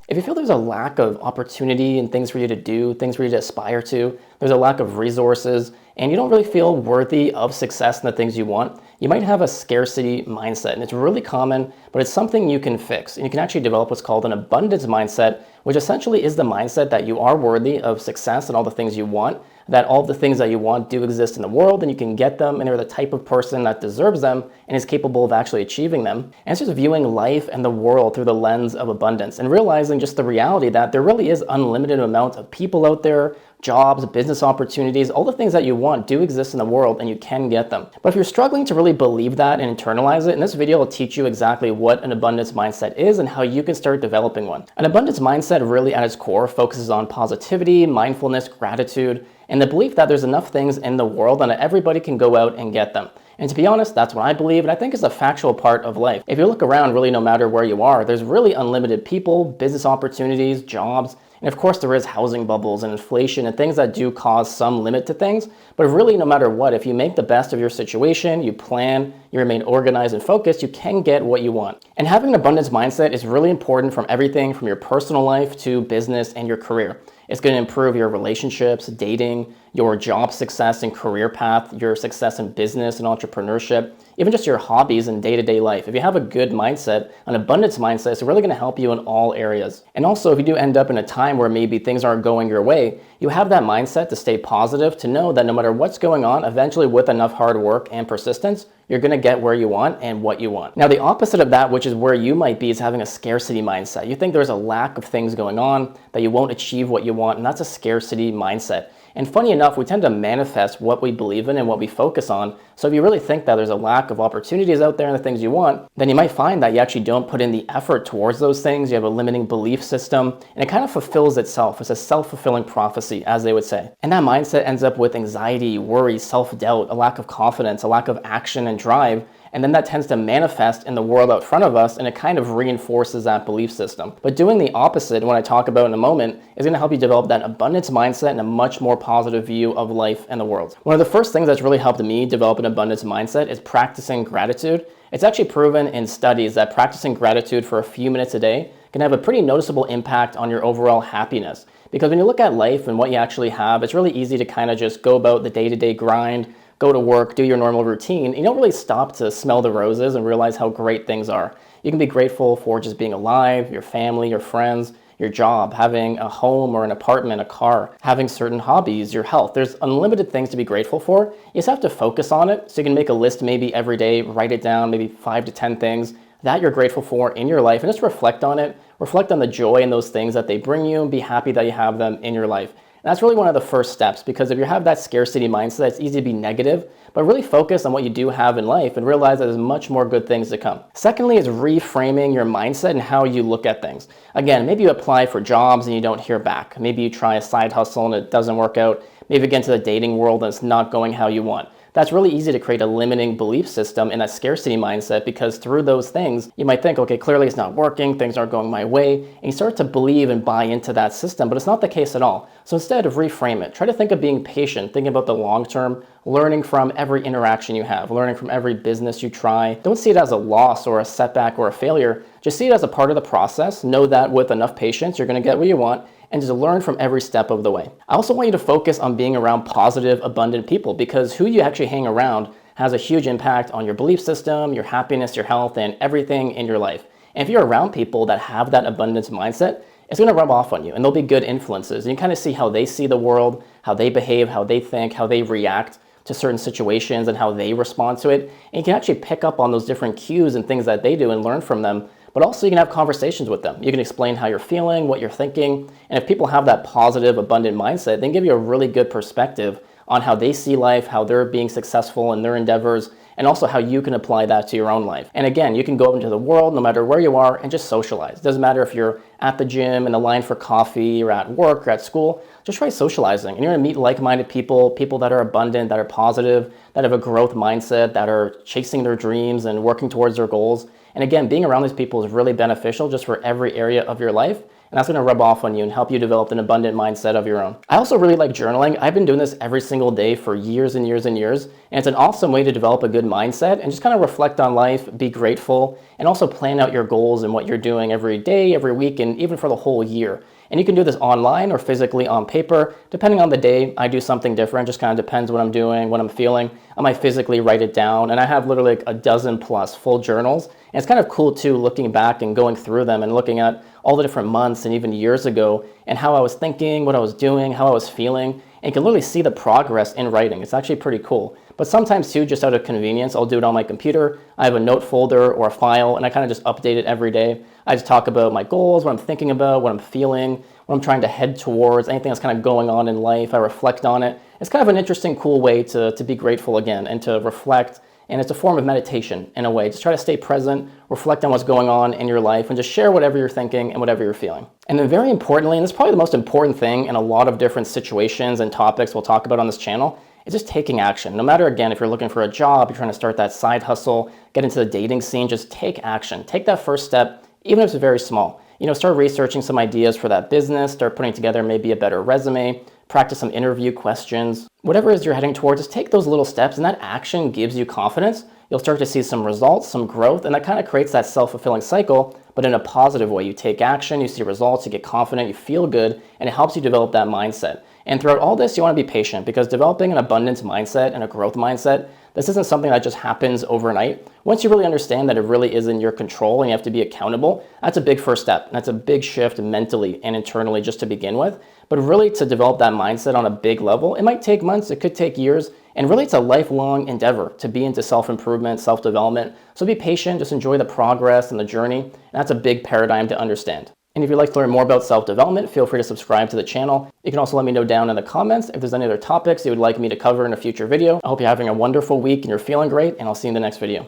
If you feel there's a lack of opportunity and things for you to do, things for you to aspire to, there's a lack of resources, and you don't really feel worthy of success in the things you want, you might have a scarcity mindset. And it's really common, but it's something you can fix. And you can actually develop what's called an abundance mindset, which essentially is the mindset that you are worthy of success and all the things you want, that all the things that you want do exist in the world and you can get them, and you're the type of person that deserves them and is capable of actually achieving them. And it's just viewing life and the world through the lens of abundance and realizing just the reality that there really is unlimited amount of people out there, jobs, business opportunities, all the things that you want do exist in the world and you can get them. But if you're struggling to really believe that and internalize it, in this video I'll teach you exactly what an abundance mindset is and how you can start developing one. An abundance mindset really at its core focuses on positivity, mindfulness, gratitude, and the belief that there's enough things in the world and that everybody can go out and get them. And to be honest, that's what I believe, and I think it's a factual part of life. If you look around, really no matter where you are, there's really unlimited people, business opportunities, jobs, and of course there is housing bubbles and inflation and things that do cause some limit to things. But really no matter what, if you make the best of your situation, you plan, you remain organized and focused, you can get what you want. And having an abundance mindset is really important from everything from your personal life to business and your career. It's going to improve your relationships, dating, your job success and career path, your success in business and entrepreneurship, even just your hobbies and day-to-day life. If you have a good mindset, an abundance mindset, it's really going to help you in all areas. And also, if you do end up in a time where maybe things aren't going your way, you have that mindset to stay positive, to know that no matter what's going on, eventually with enough hard work and persistence, you're going to get where you want and what you want. Now, the opposite of that, which is where you might be, is having a scarcity mindset. You think there's a lack of things going on, that you won't achieve what you want, and that's a scarcity mindset. And funny enough, we tend to manifest what we believe in and what we focus on. So if you really think that there's a lack of opportunities out there and the things you want, then you might find that you actually don't put in the effort towards those things. You have a limiting belief system, and it kind of fulfills itself. It's a self-fulfilling prophecy, as they would say. And that mindset ends up with anxiety, worry, self-doubt, a lack of confidence, a lack of action and drive. And then that tends to manifest in the world out front of us, and it kind of reinforces that belief system. But doing the opposite, what I talk about in a moment, is going to help you develop that abundance mindset and a much more positive view of life and the world. One of the first things that's really helped me develop an abundance mindset is practicing gratitude. It's actually proven in studies that practicing gratitude for a few minutes a day can have a pretty noticeable impact on your overall happiness. Because when you look at life and what you actually have, it's really easy to kind of just go about the day-to-day grind, go to work, do your normal routine. You don't really stop to smell the roses and realize how great things are. You can be grateful for just being alive, your family, your friends, your job, having a home or an apartment, a car, having certain hobbies, your health. There's unlimited things to be grateful for. You just have to focus on it. So you can make a list maybe every day, write it down, maybe 5 to 10 things that you're grateful for in your life, and just reflect on it. Reflect on the joy in those things that they bring you and be happy that you have them in your life. And that's really one of the first steps, because if you have that scarcity mindset, it's easy to be negative, but really focus on what you do have in life and realize that there's much more good things to come. Secondly is reframing your mindset and how you look at things. Again, maybe you apply for jobs and you don't hear back. Maybe you try a side hustle and it doesn't work out. Maybe you get into the dating world and it's not going how you want. That's really easy to create a limiting belief system in that scarcity mindset, because through those things, you might think, okay, clearly it's not working, things aren't going my way, and you start to believe and buy into that system, but it's not the case at all. So instead of reframe it, try to think of being patient, thinking about the long term, learning from every interaction you have, learning from every business you try. Don't see it as a loss or a setback or a failure. Just see it as a part of the process. Know that with enough patience, you're going to get what you want, and just learn from every step of the way. I also want you to focus on being around positive, abundant people, because who you actually hang around has a huge impact on your belief system, your happiness, your health, and everything in your life. And if you're around people that have that abundance mindset, it's going to rub off on you, and they'll be good influences. And you kind of see how they see the world, how they behave, how they think, how they react to certain situations, and how they respond to it. And you can actually pick up on those different cues and things that they do and learn from them. But also you can have conversations with them. You can explain how you're feeling, what you're thinking. And if people have that positive, abundant mindset, they can give you a really good perspective on how they see life, how they're being successful in their endeavors, and also how you can apply that to your own life. And again, you can go out into the world no matter where you are and just socialize. It doesn't matter if you're at the gym, in the line for coffee, or at work, or at school. Just try socializing. And you're gonna meet like-minded people, people that are abundant, that are positive, that have a growth mindset, that are chasing their dreams and working towards their goals. And again, being around these people is really beneficial just for every area of your life. And and that's going to rub off on you and help you develop an abundant mindset of your own. I also really like journaling. I've been doing this every single day for years and years and years, and it's an awesome way to develop a good mindset and just kind of reflect on life, be grateful, and also plan out your goals and what you're doing every day, every week, and even for the whole year. And you can do this online or physically on paper. Depending on the day, I do something different. Just kind of depends what I'm doing, what I'm feeling. I might physically write it down, and I have literally like a dozen plus full journals. And it's kind of cool too, looking back and going through them and looking at all the different months and even years ago and how I was thinking, what I was doing, how I was feeling. And you can literally see the progress in writing. It's actually pretty cool. But sometimes too, just out of convenience, I'll do it on my computer. I have a note folder or a file, and I kind of just update it every day. I just talk about my goals, what I'm thinking about, what I'm feeling, what I'm trying to head towards, anything that's kind of going on in life. I reflect on it. It's kind of an interesting, cool way to be grateful again and to reflect. And it's a form of meditation in a way. Just try to stay present, reflect on what's going on in your life, and just share whatever you're thinking and whatever you're feeling. And then very importantly, and this is probably the most important thing in a lot of different situations and topics we'll talk about on this channel, is just taking action. No matter, again, if you're looking for a job, you're trying to start that side hustle, get into the dating scene, just take action. Take that first step, even if it's very small. Start researching some ideas for that business, start putting together maybe a better resume, practice some interview questions. Whatever it is you're heading towards, just take those little steps, and that action gives you confidence. You'll start to see some results, some growth, and that kind of creates that self-fulfilling cycle, but in a positive way. You take action, you see results, you get confident, you feel good, and it helps you develop that mindset. And throughout all this, you want to be patient, because developing an abundance mindset and a growth mindset, this isn't something that just happens overnight. Once you really understand that it really is in your control and you have to be accountable, that's a big first step. That's a big shift mentally and internally just to begin with. But really, to develop that mindset on a big level, it might take months, it could take years, and really it's a lifelong endeavor to be into self-improvement, self-development. So be patient, just enjoy the progress and the journey, and that's a big paradigm to understand. And if you'd like to learn more about self-development, feel free to subscribe to the channel. You can also let me know down in the comments if there's any other topics you would like me to cover in a future video. I hope you're having a wonderful week and you're feeling great, and I'll see you in the next video.